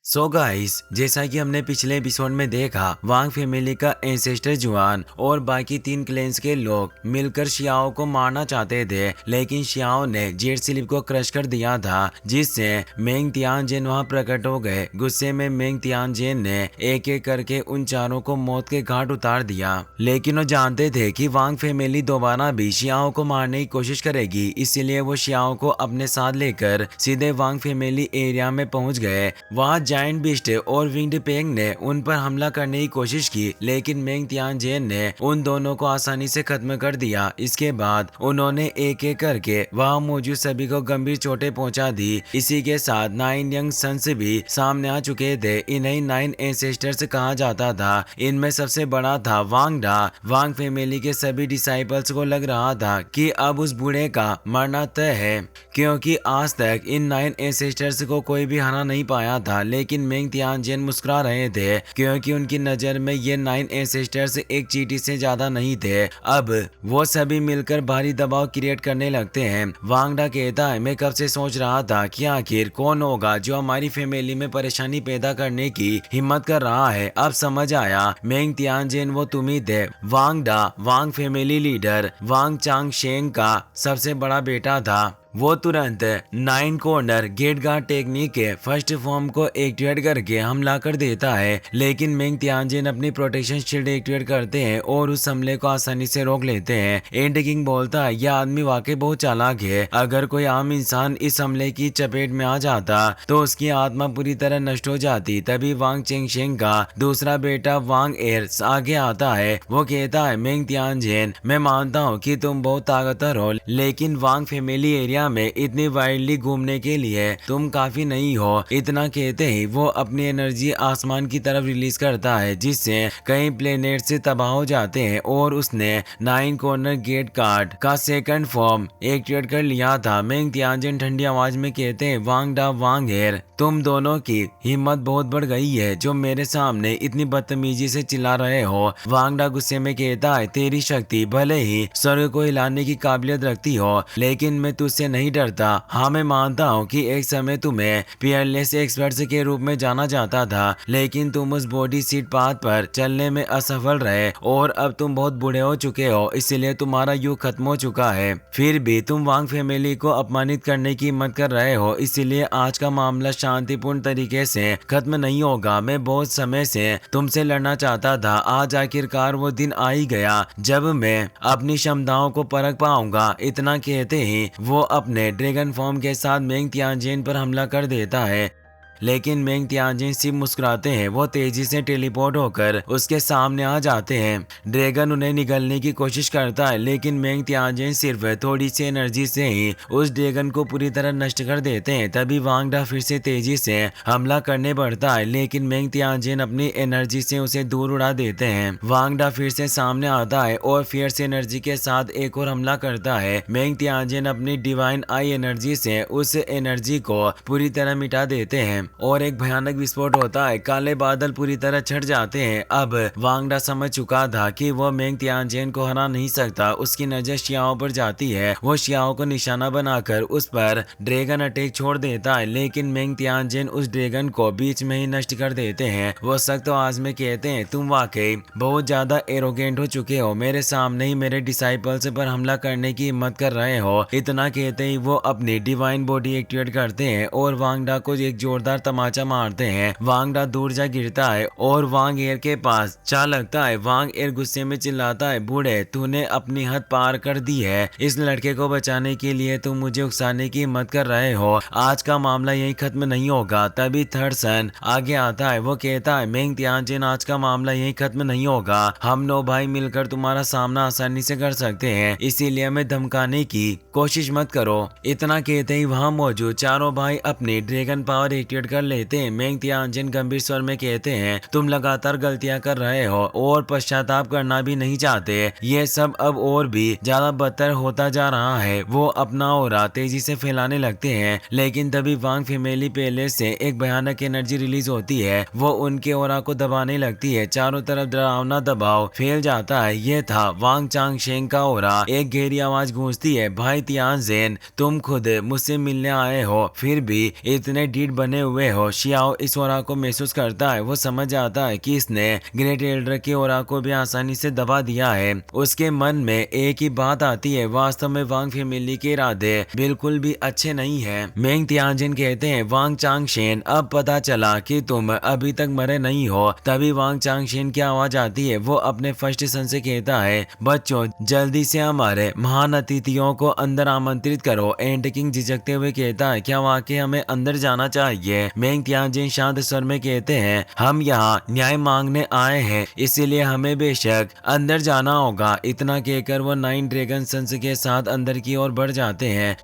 Guys, जैसा कि हमने पिछले एपिसोड में देखा, वांग फैमिली का एंसेस्टर जुआन और बाकी 3 क्लेन्स के लोग मिलकर शियाओ को मारना चाहते थे, लेकिन शियाओ ने जेट स्लिप को क्रश कर दिया था, जिससे मेंग तियानजेन वहां प्रकट हो गए। गुस्से में मेंग तियानजेन ने एक एक करके उन चारों को मौत के घाट उतार दिया, लेकिन वो जानते थे कि वांग फैमिली दोबारा भी शियाओ को मारने की कोशिश करेगी, इसलिए वो शियाओ को अपने साथ लेकर सीधे वांग फैमिली एरिया में पहुंच गए। वहां जायंट बीस्ट और विंग्ड पेंग ने उन पर हमला करने की कोशिश की, लेकिन मेंग तियानजेन ने उन दोनों को आसानी से खत्म कर दिया। इसके बाद उन्होंने एक एक करके वहां मौजूद सभी को गंभीर चोटें पहुंचा दी। इसी के साथ 9 यंग सन्स भी सामने आ चुके थे। इन्हें 9 एंसेस्टर्स कहा जाता था। इनमें सबसे बड़ा था वांग डा। वांग फैमिली के सभी डिसाइपल्स को लग रहा था कि अब उस बूढ़े का मरना तय है, क्योंकि आज तक इन 9 एंसेस्टर्स को कोई भी हरा नहीं पाया था। लेकिन मेंग तियानजेन मुस्कुरा रहे थे, क्योंकि उनकी नजर में ये 9 एंसेस्टर्स एक चींटी से ज्यादा नहीं थे। अब वो सभी मिलकर भारी दबाव क्रिएट करने लगते हैं। वांग डा कहता है, मैं कब से सोच रहा था कि आखिर कौन होगा जो हमारी फैमिली में परेशानी पैदा करने की हिम्मत कर रहा है। अब समझ आया, मेंग तियानजेन वो तुम ही थे। वांग डा वांग फैमिली लीडर वांग चांग शेंग का सबसे बड़ा बेटा था। वो तुरंत 9 कॉर्नर गेट गार्ड टेक्निक के फर्स्ट फॉर्म को एक्टिवेट करके हमला कर देता है, लेकिन मेंग तियानजेन अपनी प्रोटेक्शन शील्ड एक्टिवेट करते हैं और उस हमले को आसानी से रोक लेते हैं। एंड किंग बोलता है, यह आदमी वाकई बहुत चालाक है। अगर कोई आम इंसान इस हमले की चपेट में आ जाता तो उसकी आत्मा पूरी तरह नष्ट हो जाती। तभी वांग चेंगशेंग का दूसरा बेटा वांग एर आगे आता है। वो कहता है, मेंग तियानजेन, मैं मानता हूँ कि तुम बहुत ताकतवर हो, लेकिन वांग फैमिली एरिया में इतनी वाइडली घूमने के लिए तुम काफी नहीं हो। इतना कहते ही वो अपनी एनर्जी आसमान की तरफ रिलीज करता है, जिससे कई प्लेनेट से तबाह हो जाते हैं। और उसने 9 कॉर्नर गेट कार्ड का सेकंड फॉर्म एक्टिवेट कर लिया था। मेंग तियानजेन ठंडी आवाज में कहते हैं, वांग डा वांग एर, तुम दोनों की हिम्मत बहुत बढ़ गई है जो मेरे सामने इतनी बदतमीजी से चिल्ला रहे हो। वांग डा गुस्से में कहता है, तेरी शक्ति भले ही स्वर्ग को हिलाने की काबिलियत रखती हो, लेकिन मैं तुझसे नहीं डरता। हाँ, मैं मानता हूँ कि एक समय तुम्हें पियरलेस एक्सपर्ट्स के रूप में जाना जाता था, लेकिन तुम उस बॉडी सीट पाथ पर चलने में असफल रहे और अब तुम बहुत बूढ़े हो चुके हो, इसलिए तुम्हारा युग खत्म हो चुका है। फिर भी तुम वांग फैमिली को अपमानित करने की हिम्मत कर रहे हो, इसलिए आज का मामला शांतिपूर्ण तरीके से खत्म नहीं होगा। मैं बहुत समय से तुमसे लड़ना चाहता था। आज आखिरकार वो दिन आ ही गया जब मैं अपनी क्षमताओं को परख पाऊंगा। इतना कहते ही वो अपने ड्रैगन फॉर्म के साथ मेंग तियानजेन पर हमला कर देता है, लेकिन मेंग तियानजेन सिर्फ मुस्कुराते हैं। वो तेजी से टेलीपोर्ट होकर उसके सामने आ जाते हैं। ड्रैगन उन्हें निगलने की कोशिश करता है, लेकिन मेंग तियानजेन सिर्फ थोड़ी सी एनर्जी से ही उस ड्रैगन को पूरी तरह नष्ट कर देते हैं। तभी वांग डा फिर से तेजी से हमला करने बढ़ता है, लेकिन मेंग तियानजेन अपनी एनर्जी से उसे दूर उड़ा देते हैं। वांग डा फिर से सामने आता है और फियर्स एनर्जी के साथ एक और हमला करता है। मेंग तियानजेन अपनी डिवाइन आई एनर्जी से उस एनर्जी को पूरी तरह मिटा देते हैं और एक भयानक विस्फोट होता है। काले बादल पूरी तरह छट जाते हैं। अब वांग डा समझ चुका था कि वो मेंग तियानजेन को हरा नहीं सकता। उसकी नजर शियाओ पर जाती है। वो शियाओ को निशाना बनाकर उस पर ड्रैगन अटैक छोड़ देता है, लेकिन मेंग तियानजेन उस ड्रैगन को बीच में ही नष्ट कर देते हैं। वो सख्त आवाज में कहते हैं, तुम वाकई बहुत ज्यादा एरोगेंट हो चुके हो। मेरे सामने ही मेरे डिसाइपल्स पर हमला करने की हिम्मत कर रहे हो। इतना कहते ही वो अपनी डिवाइन बॉडी एक्टिवेट करते हैं और वांग डा को एक जोरदार तमाचा मारते हैं। वांग डा दूर जा गिरता है और वांग एर के पास जा लगता है। वांग एर गुस्से में चिल्लाता है, बूढ़े, तूने अपनी हद पार कर दी है। इस लड़के को बचाने के लिए तुम मुझे उकसाने की हिम्मत कर रहे हो। आज का मामला यही खत्म नहीं होगा। तभी थर्ड सन आगे आता है। वो कहता है, मेंग तियानजेन, आज का मामला यही खत्म नहीं होगा। हम 9 भाई मिलकर तुम्हारा सामना आसानी से कर सकते हैं, इसीलिए हमें धमकाने की कोशिश मत करो। इतना कहते ही वहाँ मौजूद चारों भाई अपनी ड्रैगन पावर एक्टिवेट कर लेते हैं। मेंग तियानजेन गंभीर स्वर में कहते हैं, तुम लगातार गलतियां कर रहे हो और पश्चाताप करना भी नहीं चाहते। ये सब अब और भी ज्यादा बदतर होता जा रहा है। वो अपना ऑरा तेजी से फैलाने लगते हैं, लेकिन तभी वांग फैमिली पैलेस से एक भयानक एनर्जी रिलीज होती है। वो उनके ऑरा को दबाने लगती है। चारों तरफ डरावना दबाव फैल जाता है। ये था वांग चांग शेंग का ऑरा। एक गहरी आवाज गूंजती है, भाई तियानजेन, तुम खुद मुझसे मिलने आए हो, फिर भी इतने ढीठ बने हुए हुए हो। शियाओ इस ओरा को महसूस करता है। वो समझ आता है कि इसने ग्रेट एल्डर के ओरा को भी आसानी से दबा दिया है। उसके मन में एक ही बात आती है, वास्तव में वांग फैमिली के इरादे बिल्कुल भी अच्छे नहीं है। मेंग तियानजिन कहते हैं, वांग चांगशेन, अब पता चला कि तुम अभी तक मरे नहीं हो। तभी वांग चांगशेन की आवाज आती है। वो अपने फर्स्ट सन से कहता है, बच्चों जल्दी से हमारे महान अतिथियों को अंदर आमंत्रित करो। एंड किंग झिझकते हुए कहता है, क्या वाकई हमें अंदर जाना चाहिए? मेंग तियानजिन शांत स्वर में कहते हैं, हम यहाँ न्याय मांगने आए हैं, इसीलिए हमें बेशक अंदर जाना होगा। इतना कहकर वो 9 ड्रैगन सन्स के साथ अंदर की ओर बढ़ जाते हैं।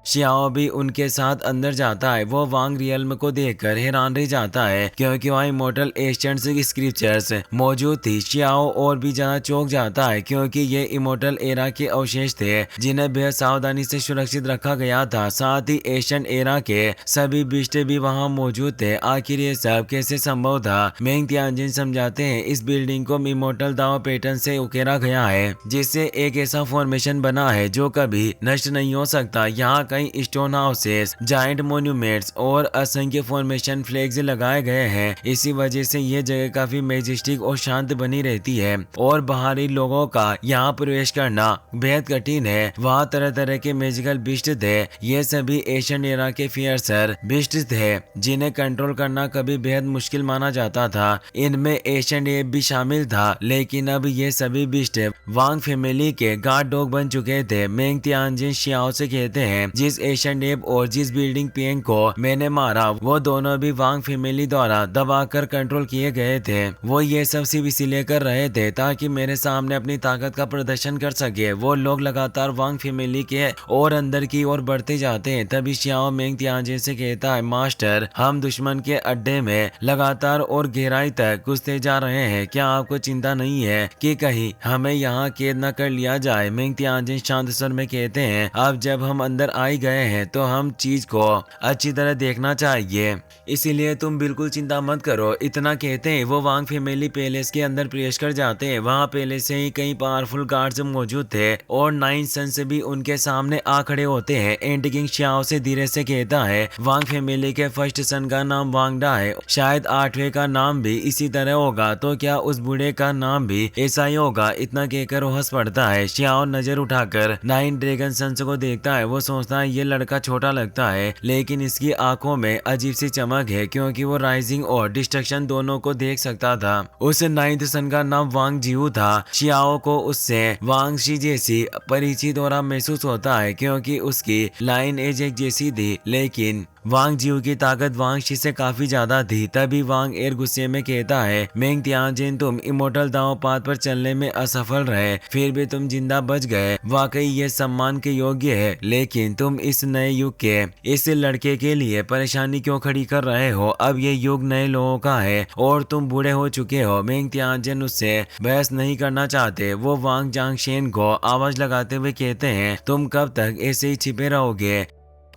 शियाओ भी उनके साथ अंदर जाता है। वो वांग रियल्म को देखकर हैरान रह जाता है क्योंकि वहाँ इमोर्टल एशियंट्स की स्क्रिप्चर्स मौजूद थी। शियाओ और भी ज्यादा चौंक जाता है क्योंकि ये इमोर्टल एरा के अवशेष थे जिन्हें बेहद सावधानी से सुरक्षित रखा गया था। साथ ही एशियन एरा के सभी बिस्ट भी वहाँ मौजूद थे। आखिर ये सब कैसे संभव था? मेंग तियानजिन समझाते हैं, इस बिल्डिंग को इमोर्टल दाव पैटर्न से उकेरा गया है जिससे एक ऐसा फॉर्मेशन बना है जो कभी नष्ट नहीं हो सकता। यहाँ कई स्टोन हाउसेस, जायंट मोन्यूमेंट्स और असंख्य फॉर्मेशन फ्लैग्स लगाए गए हैं। इसी वजह से ये जगह काफी मैजेस्टिक और शांत बनी रहती है और बाहरी लोगों का यहाँ प्रवेश करना बेहद कठिन है। वहाँ तरह तरह के मैजिकल बिस्ट थे। ये सभी एशियन एरा के फियर्सर बिस्ट थे जिन्हें कंट्रोल करना कभी बेहद मुश्किल माना जाता था। इनमें एशियन एप भी शामिल था, लेकिन अब ये सभी बिस्ट वांग फैमिली के गार्ड डॉग बन चुके थे। मेंग तियानजिन शियाओ से कहते हैं, जिस एशियन एप और जिस बिल्डिंग पेंग को मैंने मारा वो दोनों भी वांग फैमिली द्वारा दबाकर कंट्रोल किए गए थे। वो ये सब सिर्फ इसीलिए कर रहे थे ताकि मेरे सामने अपनी ताकत का प्रदर्शन कर सके। वो लोग लगातार वांग फैमिली के और अंदर की ओर बढ़ते जाते हैं। तभी शियाओ मेंग तियानजिन से कहता है, मास्टर, हम दुश्मन के अड्डे में लगातार और गहराई तक घुसते जा रहे हैं। क्या आपको चिंता नहीं है कि कहीं हमें यहाँ कैद न कर लिया जाए? मेंग तियानजिन शांत स्वर में कहते हैं, अब जब हम अंदर आई गए हैं तो हम चीज को अच्छी तरह देखना चाहिए, इसीलिए तुम बिल्कुल चिंता मत करो। इतना कहते हैं वो वांग फैमिली पैलेस के अंदर प्रवेश कर जाते हैं। वहाँ पहले से ही कई पावरफुल गार्ड्स मौजूद थे और 9 सन्स भी उनके सामने आ खड़े होते हैं। एंड किंग शियाओ से धीरे से कहता है, वांग फैमिली के फर्स्ट सन का नाम वांगडा है, शायद 8वें का नाम भी इसी तरह होगा, तो क्या उस बूढ़े का नाम भी ऐसा ही होगा? इतना कहकर वो हंस पड़ता है। शियाओ नजर उठाकर 9 ड्रैगन सन्स को देखता है। वो सोचता है ये लड़का छोटा लगता है लेकिन इसकी आंखों में अजीब सी चमक है क्योंकि वो राइजिंग और डिस्ट्रक्शन दोनों को देख सकता था। उस 9th सन का नाम वांग जियू था। शियाओ को उससे वांग शी जैसी परिचित और महसूस होता है क्योंकि उसकी लाइन एज एक जैसी थी, लेकिन वांग जियू की ताकत वांग शी से काफी ज्यादा थी। तभी वांग एर गुस्से में कहता है, मेंग तियानजिन, तुम इमोर्टल दांव पात पर चलने में असफल रहे फिर भी तुम जिंदा बच गए। वाकई ये सम्मान के योग्य है, लेकिन तुम इस नए युग के इस लड़के के लिए परेशानी क्यों खड़ी कर रहे हो? अब ये युग नए लोगों का है और तुम बूढ़े हो चुके हो। मेंग तियानजिन उससे बहस नहीं करना चाहते। वो वांग चांगशेन को आवाज लगाते हुए कहते हैं, तुम कब तक ऐसे ही छिपे रहोगे?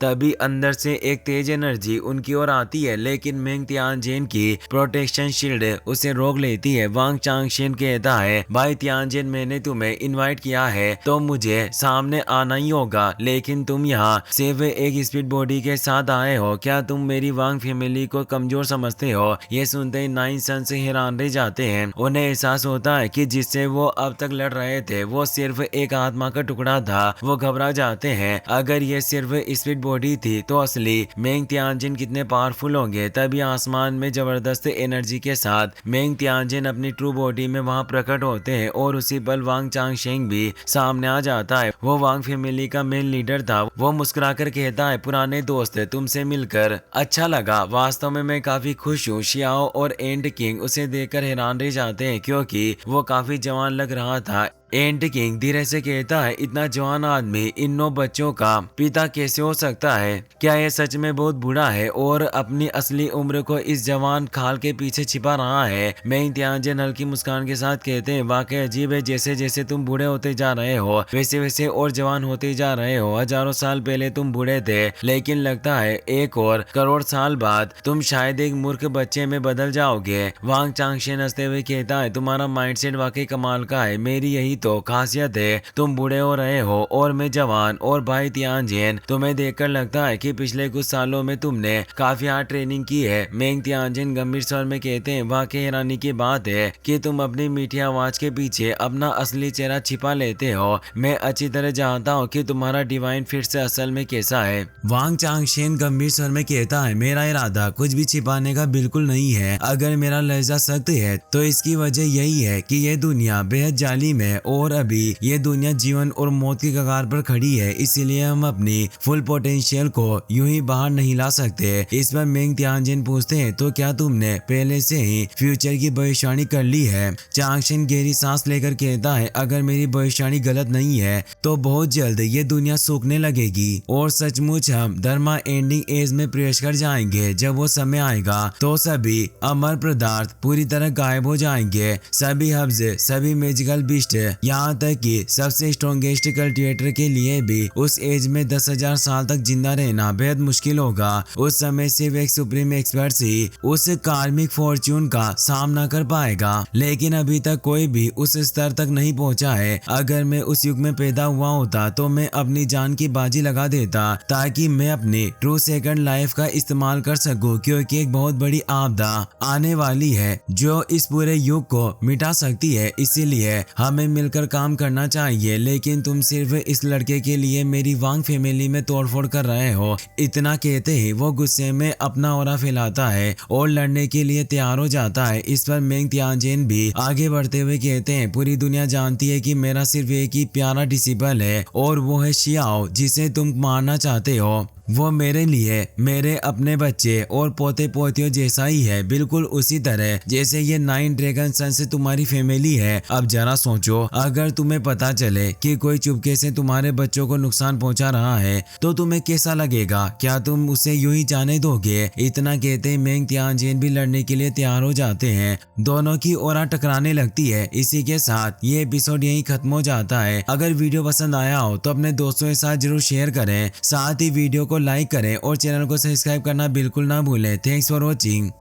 तभी अंदर से एक तेज एनर्जी उनकी ओर आती है, लेकिन मेंग तियानजिन की प्रोटेक्शन शील्ड उसे रोक लेती है। वांग चांगशेन कहता है, भाई तियानजिन, मैंने तुम्हें इनवाइट किया है तो मुझे सामने आना ही होगा, लेकिन तुम यहाँ सिर्फ एक स्पीड बॉडी के साथ आए हो। क्या तुम मेरी वांग फैमिली को कमजोर समझते हो? ये सुनते ही 9 सन से हैरान रह जाते हैं। उन्हें एहसास होता है कि जिससे वो अब तक लड़ रहे थे वो सिर्फ एक आत्मा का टुकड़ा था। वो घबरा जाते हैं। अगर ये सिर्फ स्पीड बॉडी थी तो असली मेंग तियानजिन कितने पावरफुल होंगे। तभी आसमान में जबरदस्त एनर्जी के साथ मेंग तियानजिन अपनी ट्रू बॉडी में वहां प्रकट होते हैं और उसी पल वांग चांगशेन भी सामने आ जाता है। वो वांग फैमिली का मेन लीडर था। वो मुस्कुराकर कहता है, पुराने दोस्त, तुमसे मिलकर अच्छा लगा। वास्तव में मैं काफी खुश हूँ। शियाओ और एंड किंग उसे देखकर हैरान रह जाते हैं क्योंकि वो काफी जवान लग रहा था। एंड किंग धीरे से कहता है, इतना जवान आदमी इन 9 बच्चों का पिता कैसे हो सकता है? क्या यह सच में बहुत बूढ़ा है और अपनी असली उम्र को इस जवान खाल के पीछे छिपा रहा है? मेंग तियानजिन हल्की मुस्कान के साथ कहते हैं, वाकई अजीब है, जैसे जैसे तुम बूढ़े होते जा रहे हो वैसे वैसे और जवान होते जा रहे हो। हजारों साल पहले तुम बूढ़े थे, लेकिन लगता है 1 और करोड़ साल बाद तुम शायद एक मूर्ख बच्चे में बदल जाओगे। वांग चांगशेन हंसते हुए कहता है, तुम्हारा माइंडसेट वाकई कमाल का है। मेरी यही तो खासियत है, तुम बूढ़े हो रहे हो और मैं जवान। और भाई तियानजिन, तुम्हें देखकर लगता है कि पिछले कुछ सालों में तुमने काफी हार्ड ट्रेनिंग की है। मेंग तियानजिन गंभीर स्वर में कहते हैं, वाकई हैरानी की बात है कि तुम अपनी मीठी आवाज के पीछे अपना असली चेहरा छिपा लेते हो। मैं अच्छी तरह जानता हूँ कि तुम्हारा डिवाइन फिर से असल में कैसा है। वांग चांगशेन गंभीर स्वर में कहता है, मेरा इरादा कुछ भी छिपाने का बिल्कुल नहीं है। अगर मेरा लहजा सख्त है तो इसकी वजह यही है कि यह दुनिया बेहद जालिम है और अभी ये दुनिया जीवन और मौत की कगार पर खड़ी है। इसीलिए हम अपनी फुल पोटेंशियल को यूं ही बाहर नहीं ला सकते। इस पर मेंग तियानजिन पूछते हैं, तो क्या तुमने पहले से ही फ्यूचर की भविष्यवाणी कर ली है? चांगशेन गहरी सांस लेकर कहता है, अगर मेरी भविष्यवाणी गलत नहीं है तो बहुत जल्द ये दुनिया सूखने लगेगी और सचमुच हम धर्मा एंडिंग एज में प्रवेश कर जाएंगे। जब वो समय आएगा तो सभी अमर पदार्थ पूरी तरह गायब हो जाएंगे, सभी हब्स, सभी मैजिकल बिस्ट, यहाँ तक कि सबसे स्ट्रॉन्गेस्ट कल्टिवेटर के लिए भी उस एज में 10,000 साल तक जिंदा रहना बेहद मुश्किल होगा। उस समय सिर्फ एक सुप्रीम एक्सपर्ट ही उस कार्मिक फॉर्च्यून का सामना कर पाएगा, लेकिन अभी तक कोई भी उस स्तर तक नहीं पहुंचा है। अगर मैं उस युग में पैदा हुआ होता तो मैं अपनी जान की बाजी लगा देता ताकि मैं अपनी ट्रू सेकंड लाइफ का इस्तेमाल कर सकूं, क्योंकि एक बहुत बड़ी आपदा आने वाली है जो इस पूरे युग को मिटा सकती है। इसीलिए हमें मिलकर काम करना चाहिए। लेकिन तुम सिर्फ इस लड़के के लिए मेरी वांग फैमिली में तोड़फोड़ कर रहे हो। इतना कहते ही वो गुस्से में अपना ऑरा फैलाता है और लड़ने के लिए तैयार हो जाता है। इस पर मेंग तियानजिन भी आगे बढ़ते हुए कहते हैं, पूरी दुनिया जानती है कि मेरा सिर्फ एक ही प्यारा डिसिपल है और वो है शियाओ, जिसे तुम मारना चाहते हो। वो मेरे लिए मेरे अपने बच्चे और पोते पोतियों जैसा ही है, बिल्कुल उसी तरह जैसे ये 9 ड्रैगन सन से तुम्हारी फैमिली है। अब जरा सोचो, अगर तुम्हें पता चले कि कोई चुपके से तुम्हारे बच्चों को नुकसान पहुंचा रहा है तो तुम्हें कैसा लगेगा? क्या तुम उसे यूं ही जाने दोगे? इतना कहते ही मेंग तियानजिन भी लड़ने के लिए तैयार हो जाते हैं। दोनों की ऑरा टकराने लगती है। इसी के साथ ये एपिसोड यहीं खत्म हो जाता है। अगर वीडियो पसंद आया हो तो अपने दोस्तों के साथ जरूर शेयर करें, साथ ही वीडियो को लाइक करें और चैनल को सब्सक्राइब करना बिल्कुल ना भूलें। Thanks for watching.